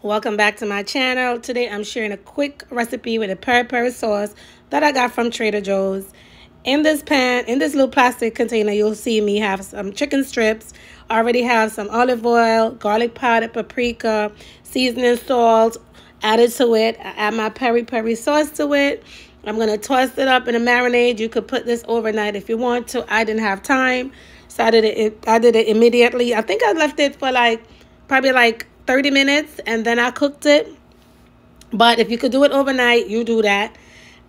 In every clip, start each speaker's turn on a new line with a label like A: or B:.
A: Welcome back to my channel. Today I'm sharing a quick recipe with a peri sauce that I got from Trader Joe's. In this pan, in this little plastic container, you'll see me have some chicken strips. I already have some olive oil, garlic powder, paprika, seasoning salt added to it. I add my peri sauce to it. I'm going to toss it up in a marinade. You could put this overnight if you want to. I didn't have time, so I did it immediately. I think I left it for probably 30 minutes, and then I cooked it. But if you could do it overnight, you do that.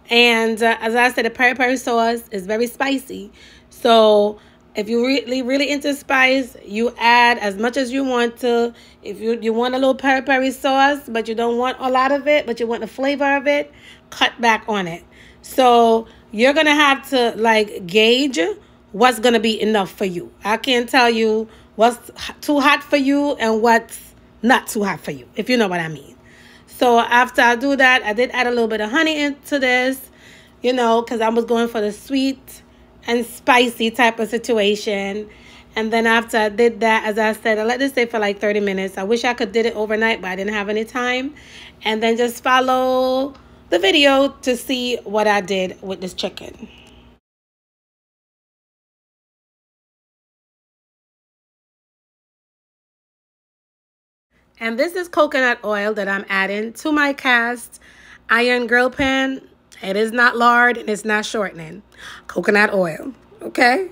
A: And as I said, the peri sauce is very spicy. So if you're really into spice, you add as much as you want to. If you want a little peri sauce, but you don't want a lot of it, but you want the flavor of it, cut back on it. So you're going to have to gauge what's going to be enough for you. I can't tell you what's too hot for you and what's not too hot for you, if you know what I mean. So after I do that, I did add a little bit of honey into this, because I was going for the sweet and spicy type of situation. And then after I did that, as I said, I let this stay for 30 minutes. I wish I could did it overnight, but I didn't have any time. And then just follow the video to see what I did with this chicken. And this is coconut oil that I'm adding to my cast iron grill pan. It is not lard and it's not shortening. Coconut oil, okay?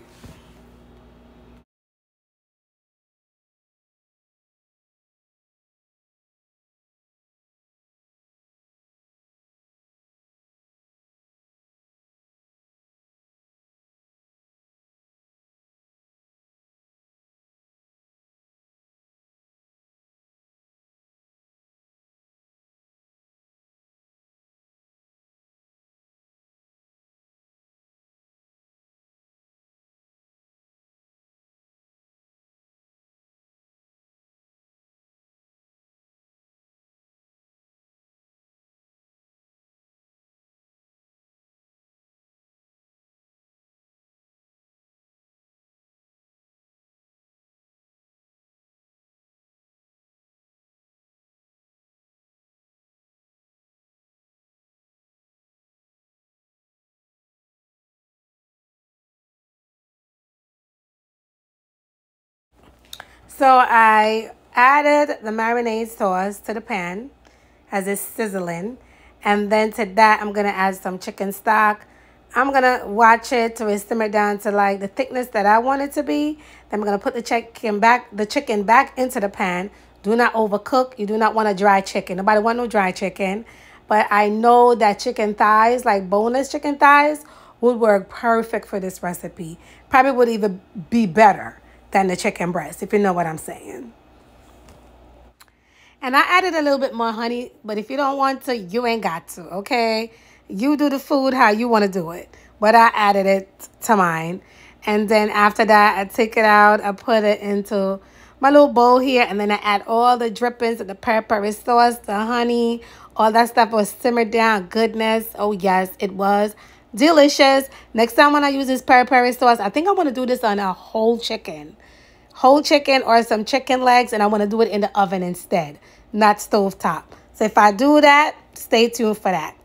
A: So I added the marinade sauce to the pan as it's sizzling. And then to that, I'm going to add some chicken stock. I'm going to watch it till it simmer down to the thickness that I want it to be. Then I'm going to put the chicken back into the pan. Do not overcook. You do not want a dry chicken. Nobody want no dry chicken. But I know that chicken thighs, like boneless chicken thighs, would work perfect for this recipe. Probably would even be better than the chicken breast, if you know what I'm saying. And I added a little bit more honey, but if you don't want to, you ain't got to, okay? You do the food how you want to do it. But I added it to mine. And then after that, I take it out. I put it into my little bowl here. And then I add all the drippings of the peri sauce, the honey, all that stuff was simmered down. Goodness. Oh, yes, it was delicious. Next time when I use this peri sauce, I think I want to do this on a whole chicken or some chicken legs, and I want to do it in the oven instead, not stovetop. So if I do that, stay tuned for that.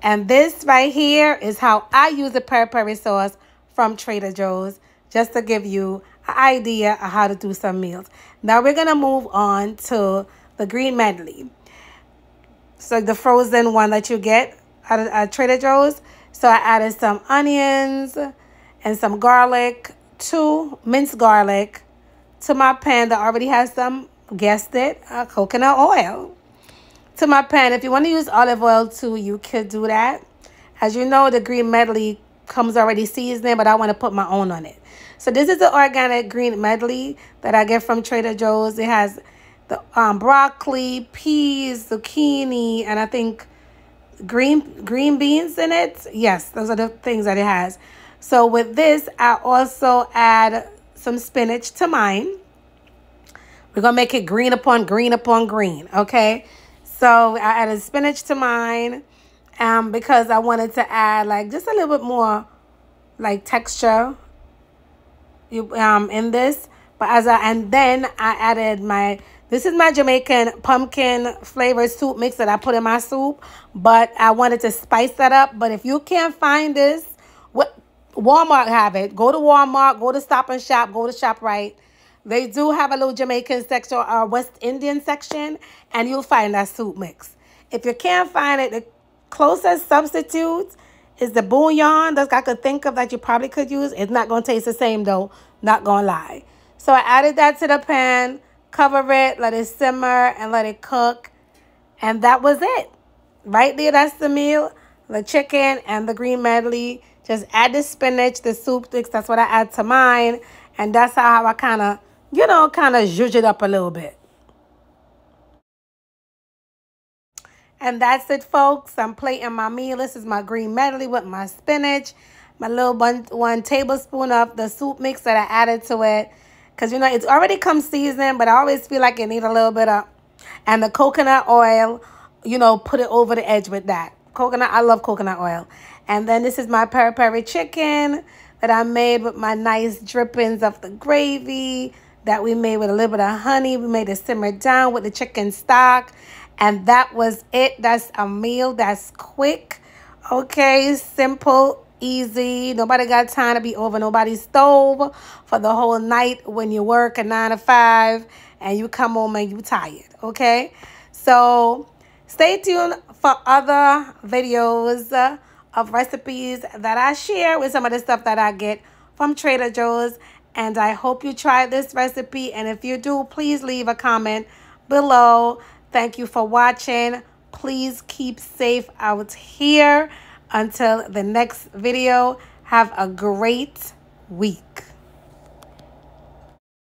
A: And this right here is how I use the peri sauce from Trader Joe's, just to give you an idea of how to do some meals. Now we're going to move on to the green medley. So the frozen one that you get at Trader Joe's. So I added some onions and some garlic, 2 minced garlic to my pan that already has some, guessed it, coconut oil to my pan. If you want to use olive oil too, you could do that. As you know, the green medley comes already seasoned, but I want to put my own on it. So this is the organic green medley that I get from Trader Joe's. It has the broccoli, peas, zucchini, and I think green beans in it. Yes, those are the things that it has. So with this, I also add some spinach to mine. We're going to make it green upon green upon green, okay? So I added spinach to mine because I wanted to add just a little bit more texture in this. And then I added This is my Jamaican pumpkin flavored soup mix that I put in my soup, but I wanted to spice that up. But if you can't find this, what Walmart have it. Go to Walmart, go to Stop and Shop, go to ShopRite. They do have a little Jamaican section or West Indian section, and you'll find that soup mix. If you can't find it, the closest substitute is the bouillon that I could think of that you probably could use. It's not going to taste the same though, not going to lie. So I added that to the pan, cover it, let it simmer, and let it cook. And that was it. Right there, that's the meal. The chicken and the green medley. Just add the spinach, the soup sticks. That's what I add to mine. And that's how I kind of, kind of zhuzh it up a little bit. And that's it, folks. I'm plating my meal. This is my green medley with my spinach. My little 1 tablespoon of the soup mix that I added to it. Because, it's already come seasoned, but I always feel like it needs a little bit of. And the coconut oil, put it over the edge with that. I love coconut oil. And then this is my peri chicken that I made with my nice drippings of the gravy that we made with a little bit of honey. We made it simmer down with the chicken stock. And that was it. That's a meal that's quick. Okay, simple, easy. Nobody got time to be over nobody's stove for the whole night when you work a 9 to 5 and you come home and you tired. Okay, so stay tuned for other videos of recipes that I share with some of the stuff that I get from Trader Joe's. And I hope you try this recipe. And if you do, please leave a comment below. Thank you for watching. Please keep safe out here. Until the next video, have a great week.